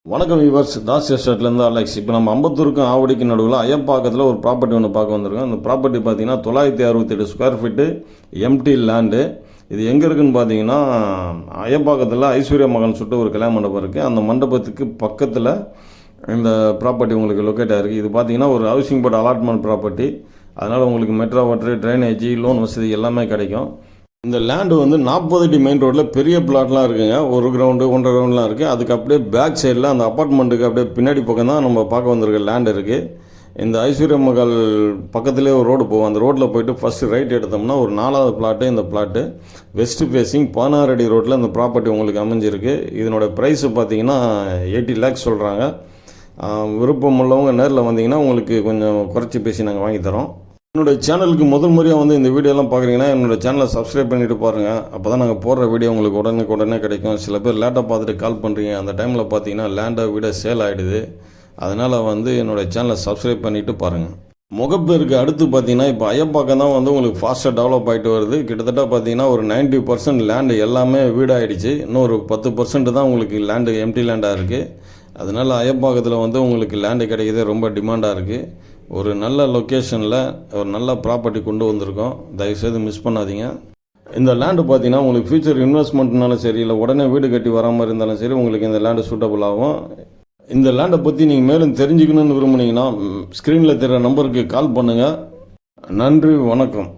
வணக்கம் viewers, Das எஸ்டேட்லேருந்து Alex. இப்போ நம்ம அம்பத்தூருக்கும் ஆவடிக்கு நடுவில் அயப்பாக்கத்தில் ஒரு ப்ராப்பர்ட்டி ஒன்று பார்க்க வந்திருக்கோம். அந்த ப்ராப்பர்ட்டி பார்த்தீங்கன்னா 968 ஸ்கொயர் ஃபீட்டு எம்டி லேண்டு. இது எங்கே இருக்குதுன்னு பார்த்தீங்கன்னா அயப்பாக்கத்தில் ஐஸ்வர்யா மகன் சொல்லிட்டு ஒரு கல்யாண மண்டபம் இருக்குது. அந்த மண்டபத்துக்கு பக்கத்தில் இந்த ப்ராப்பர்ட்டி உங்களுக்கு லொக்கேட் ஆகிருக்கு. இது பார்த்தீங்கன்னா ஒரு ஹவுசிங் போர்டு அலாட்மெண்ட் ப்ராப்பர்ட்டி. அதனால் உங்களுக்கு மெட்ரோ வாட்டர், ட்ரைனேஜ், லோன் வசதி எல்லாமே கிடைக்கும். இந்த லேண்டு வந்து 40 அடி மெயின் ரோட்டில் பெரிய பிளாட்லாம் இருக்குங்க. ஒரு கிரவுண்டு 1.5 கிரவுண்ட்லாம் இருக்குது. அதுக்கு அப்படியே பேக் சைடில் அந்த அப்பார்ட்மெண்ட்டுக்கு அப்படியே பின்னாடி பக்கம் தான் நம்ம பார்க்க வந்திருக்க லேண்டு இருக்குது. இந்த ஐஸ்வர்யா மகள் பக்கத்துலேயே ஒரு ரோடு போகும். அந்த ரோட்டில் போய்ட்டு ஃபஸ்ட்டு ரைட் எடுத்தோம்னா ஒரு 4வது பிளாட்டு. இந்த பிளாட்டு வெஸ்ட் ஃபேஸிங் 16 அடி ரோட்டில் இந்த ப்ராப்பர்ட்டி உங்களுக்கு அமைஞ்சிருக்கு. இதனோட ப்ரைஸு பார்த்தீங்கன்னா 80 lakhs சொல்கிறாங்க. விருப்பம் உள்ளவங்க நேரில் வந்தீங்கன்னா உங்களுக்கு கொஞ்சம் குறைச்சி பேசி நாங்கள் வாங்கி தரோம். என்னோடய சேனலுக்கு முதல் முறையாக வந்து இந்த வீடியோலாம் பார்க்குறீங்கன்னா என்னோடய சேனலை சப்ஸ்கிரைப் பண்ணிவிட்டு பாருங்கள். அப்போ தான் நாங்கள் போடுற வீடியோ உங்களுக்கு உடனே கிடைக்கும். சில பேர் லேட்டாக பார்த்துட்டு கால் பண்ணுறீங்க. அந்த டைமில் பார்த்தீங்கன்னா லேண்டை விட சேல் ஆகிடுது. அதனால் வந்து என்னோடய சேனலை சப்ஸ்கிரைப் பண்ணிவிட்டு பாருங்கள். முகப்பேருக்கு அடுத்து பார்த்தீங்கன்னா இப்போ அயப்பாக்கம் தான் வந்து உங்களுக்கு ஃபாஸ்ட்டாக டெவலப் ஆகிட்டு வருது. கிட்டத்தட்ட பார்த்தீங்கன்னா ஒரு 90% லேண்டு எல்லாமே வீடாகிடுச்சு. இன்னும் ஒரு 10% தான் உங்களுக்கு லேண்டு எம்டி லேண்டாக இருக்குது. அதனால் அயப்பாக்கத்தில் வந்து உங்களுக்கு லேண்டு கிடைக்கிறதே ரொம்ப டிமாண்டாக இருக்குது. ஒரு நல்ல லொக்கேஷனில் ஒரு நல்ல ப்ராப்பர்ட்டி கொண்டு வந்திருக்கோம். தயவுசெய்து மிஸ் பண்ணாதீங்க. இந்த லேண்டு பார்த்தீங்கன்னா உங்களுக்கு ஃபியூச்சர் இன்வெஸ்ட்மெண்ட்னாலும் சரி, இல்லை உடனே வீடு கட்டி வர மாதிரி இருந்தாலும் சரி, உங்களுக்கு இந்த லேண்டு சூட்டபுள் ஆகும். இந்த லேண்டை பற்றி நீங்கள் மேலும் தெரிஞ்சுக்கணுன்னு விரும்புனீங்கன்னா ஸ்க்ரீனில் தெரிகிற நம்பருக்கு கால் பண்ணுங்கள். நன்றி, வணக்கம்.